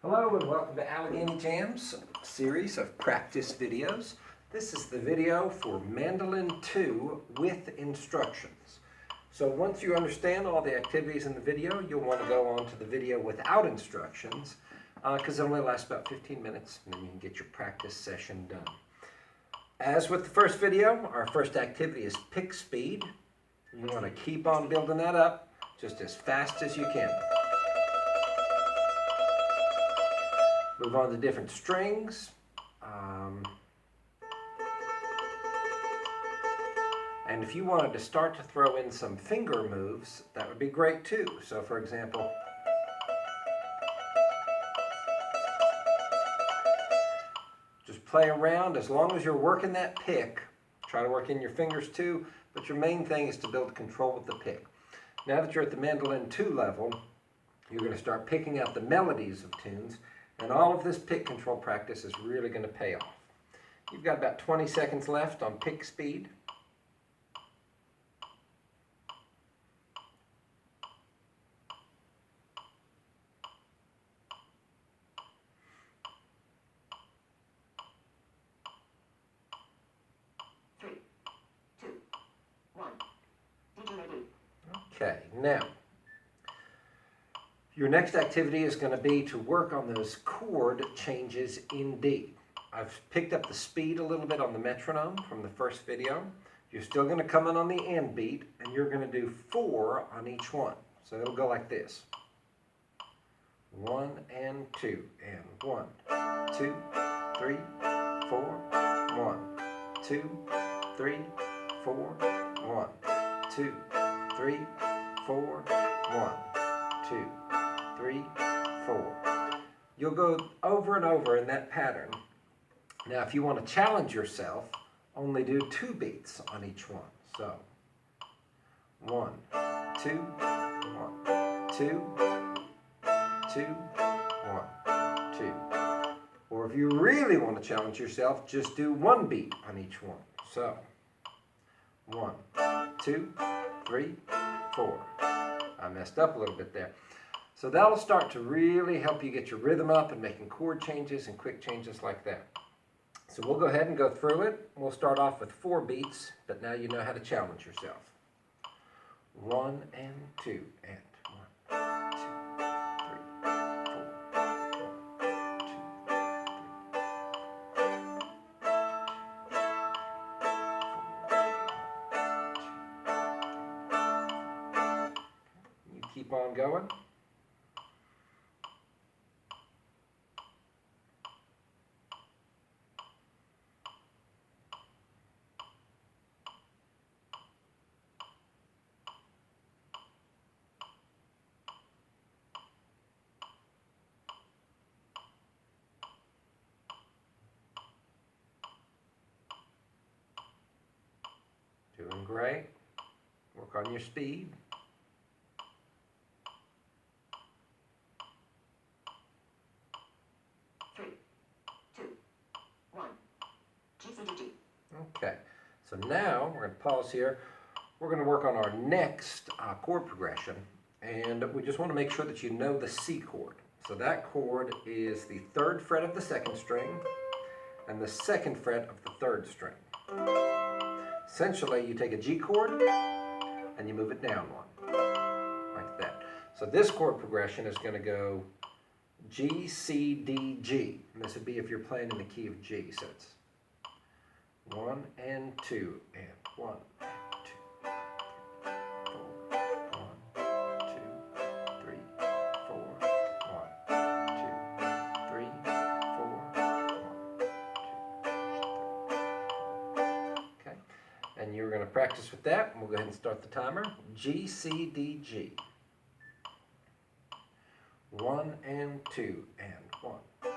Hello and welcome to Allegheny Jam's series of practice videos. This is the video for Mandolin 2 with instructions. So once you understand all the activities in the video, you'll want to go on to the video without instructions because it only lasts about 15 minutes and then you can get your practice session done. As with the first video, our first activity is pick speed. You want to keep on building that up just as fast as you can. Move on to different strings. And if you wanted to start to throw in some finger moves, that would be great too. So for example, just play around as long as you're working that pick. Try to work in your fingers too, but your main thing is to build control with the pick. Now that you're at the Mandolin 2 level, you're going to start picking out the melodies of tunes. And all of this pick control practice is really going to pay off. You've got about 20 seconds left on pick speed. Three, two, one. Deegg ready. Okay, now your next activity is going to be to work on those chord changes in Deegg. I've picked up the speed a little bit on the metronome from the first video. You're still going to come in on the end beat, and you're going to do 4 on each one. So it'll go like this. 1 and 2, and 1, 2, 3, 4, 1, 2, 3, 4, 1, 2, 3, 4, 1, 2, 3, 4. You'll go over and over in that pattern. Now, if you want to challenge yourself, only do 2 beats on each one. So, 1, 2, 1, 2, 2, 1, 2. Or if you really want to challenge yourself, just do 1 beat on each one. So, 1, 2, 3, 4. I messed up a little bit there. So that'll start to really help you get your rhythm up and making chord changes and quick changes like that. So we'll go ahead and go through it. We'll start off with 4 beats, but now you know how to challenge yourself. 1 and 2 and 1, 2, 3, 4, 1, 2, 3. You keep on going. Doing great. Work on your speed. Three, two, one. G, C, D, G. Okay, so now we're going to pause here. We're going to work on our next chord progression, and we just want to make sure that you know the C chord. So that chord is the 3rd fret of the 2nd string and the 2nd fret of the 3rd string. Essentially, you take a G chord and you move it down 1, like that. So this chord progression is going to go G, C, D, G. And this would be if you're playing in the key of G. So it's 1 and 2 and 1 and 2, 4, 1, 2, 3, 4, 1, 2, 3, 4, 1, 2, 3. Okay, and you're going to practice with that. We'll go ahead and start the timer. G, C, D, G. 1 and 2 and 1, 2.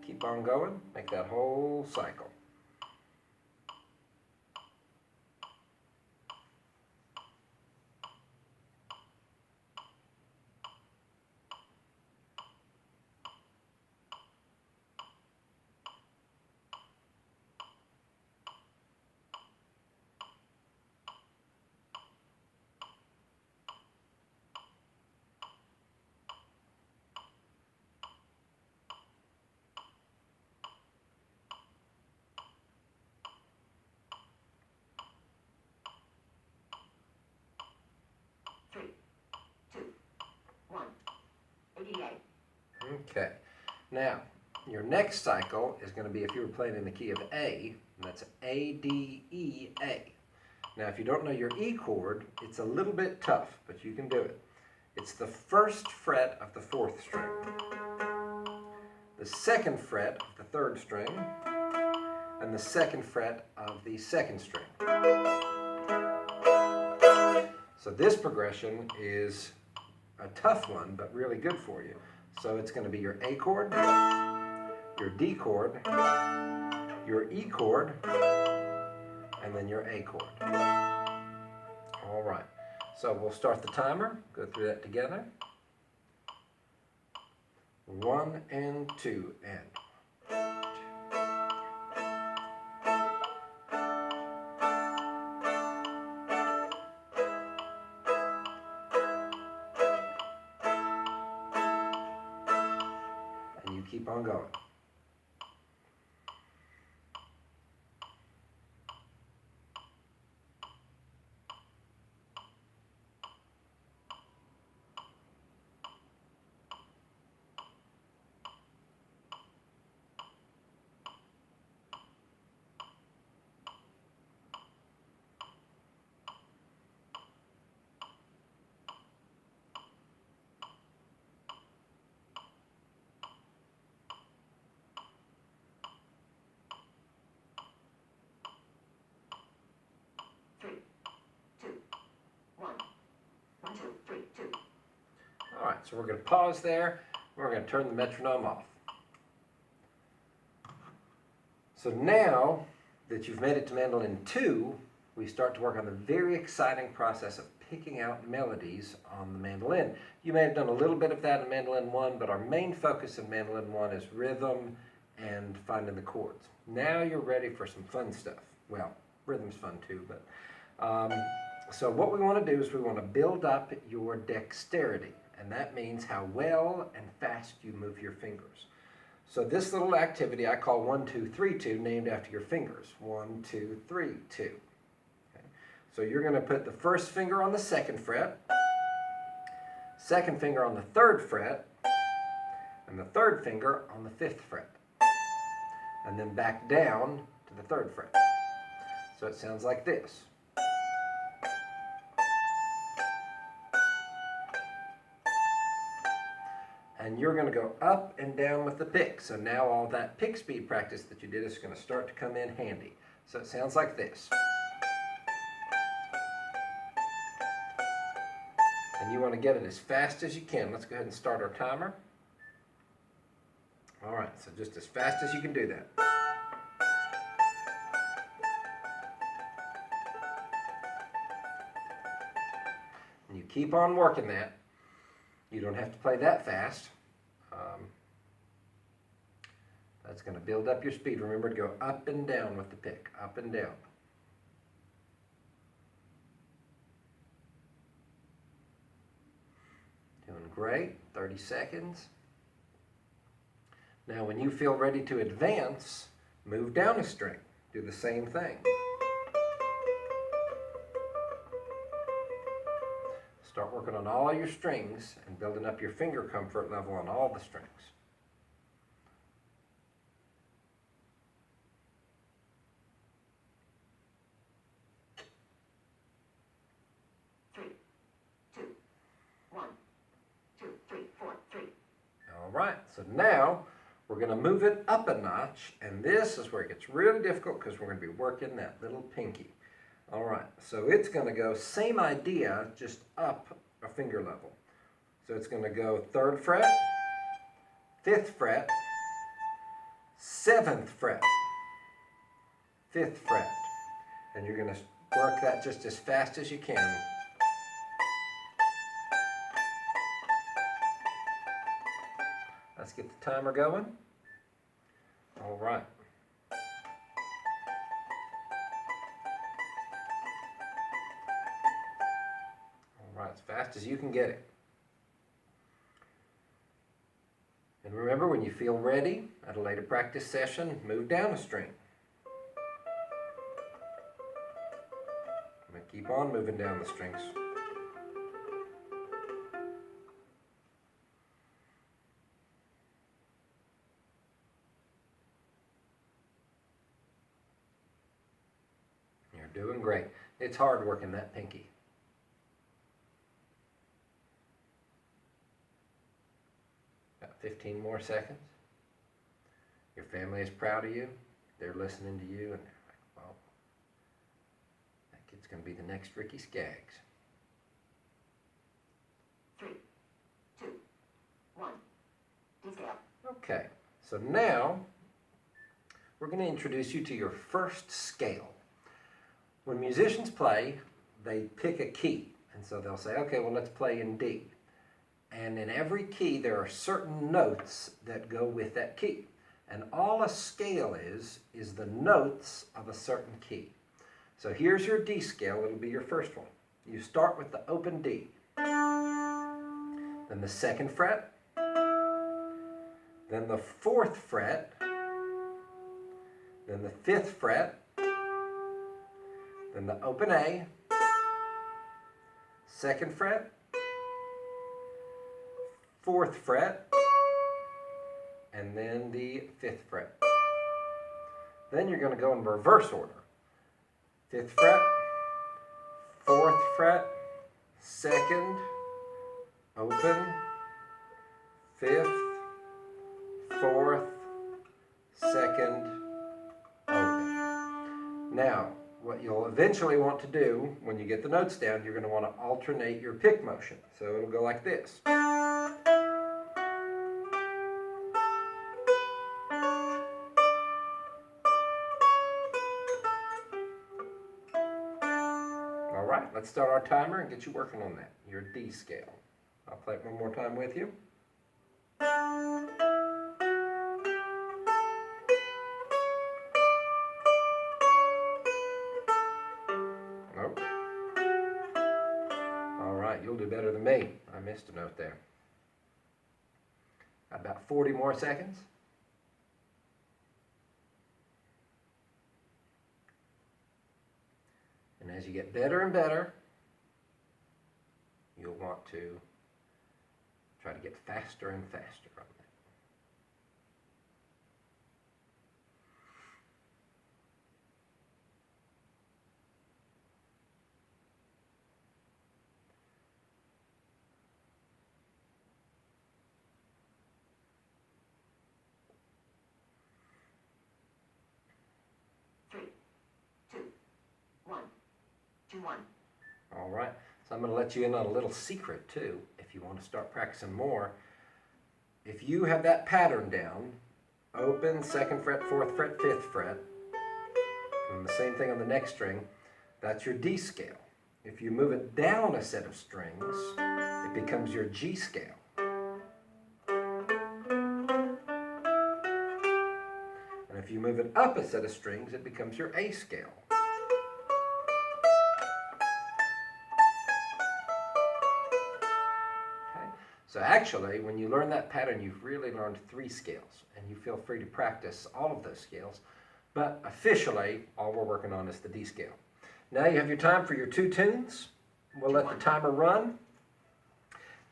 Keep on going, make that whole cycle. Okay, now your next cycle is going to be if you were playing in the key of A, and that's A, D, E, A. Now if you don't know your E chord, it's a little bit tough, but you can do it. It's the first fret of the fourth string, the second fret of the third string, and the second fret of the second string. So this progression is a tough one, but really good for you. So it's going to be your A chord, your D chord, your E chord, and then your A chord. All right, so we'll start the timer, go through that together. 1 and 2 and. And you keep on going. All right, so we're going to pause there. We're going to turn the metronome off. So now that you've made it to Mandolin 2, we start to work on the very exciting process of picking out melodies on the mandolin. You may have done a little bit of that in Mandolin 1, but our main focus in Mandolin 1 is rhythm and finding the chords. Now you're ready for some fun stuff. Well, rhythm's fun too, but so what we want to do is we want to build up your dexterity, and that means how well and fast you move your fingers. So this little activity I call 1, 2, 3, 2, named after your fingers. 1, 2, 3, 2. Okay. So you're going to put the first finger on the second fret, second finger on the third fret, and the third finger on the fifth fret. And then back down to the third fret. So it sounds like this. And you're going to go up and down with the pick. So now all that pick speed practice that you did is going to start to come in handy. So it sounds like this. And you want to get it as fast as you can. Let's go ahead and start our timer. All right, so just as fast as you can do that. And you keep on working that. You don't have to play that fast. That's going to build up your speed. Remember to go up and down with the pick, up and down. Doing great, 30 seconds. Now when you feel ready to advance, move down a string. Do the same thing. Start working on all your strings and building up your finger comfort level on all the strings. All right, so now we're going to move it up a notch, and this is where it gets really difficult because we're going to be working that little pinky. All right, so it's going to go same idea, just up a finger level. So it's going to go 3rd fret, 5th fret, 7th fret, 5th fret. And you're going to work that just as fast as you can. Let's get the timer going. All right. All right, as fast as you can get it. And remember, when you feel ready at a later practice session, move down a string. And keep on moving down the strings. Doing great. It's hard working that pinky. About 15 more seconds. Your family is proud of you. They're listening to you and they're like, well, that kid's going to be the next Ricky Skaggs. 3, 2, 1. D scale. Okay, so now we're going to introduce you to your first scale. When musicians play, they pick a key. And so they'll say, okay, well, let's play in D. And in every key, there are certain notes that go with that key. And all a scale is the notes of a certain key. So here's your D scale. It'll be your first one. You start with the open D. Then the 2nd fret. Then the 4th fret. Then the 5th fret. Then the open A. 2nd fret. 4th fret. And then the 5th fret. Then you're going to go in reverse order. 5th fret, 4th fret, 2nd, open, 5th, 4th, 2nd, open. Now, what you'll eventually want to do when you get the notes down, you're going to want to alternate your pick motion. So it'll go like this. Alright, let's start our timer and get you working on that, your D scale. I'll play it one more time with you. Nope. Alright, you'll do better than me. I missed a note there. About 40 more seconds. And as you get better and better, you'll want to try to get faster and faster on that. Three, two, one. 2, 1. All right, so I'm going to let you in on a little secret too, if you want to start practicing more. If you have that pattern down, open, 2nd fret, 4th fret, 5th fret, and the same thing on the next string, that's your D scale. If you move it down a set of strings, it becomes your G scale. And if you move it up a set of strings, it becomes your A scale. So actually, when you learn that pattern, you've really learned 3 scales, and you feel free to practice all of those scales. But officially, all we're working on is the D scale. Now you have your time for your 2 tunes. We'll let the timer run.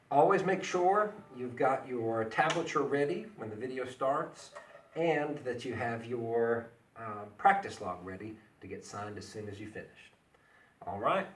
Always make sure you've got your tablature ready when the video starts, and that you have your practice log ready to get signed as soon as you finish. All right.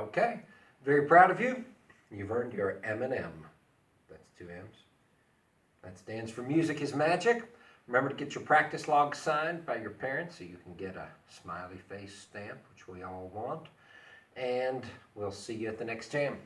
Okay, very proud of you. You've earned your M&M. That's 2 M's. That stands for Music is Magic. Remember to get your practice log signed by your parents so you can get a smiley face stamp, which we all want. And we'll see you at the next jam.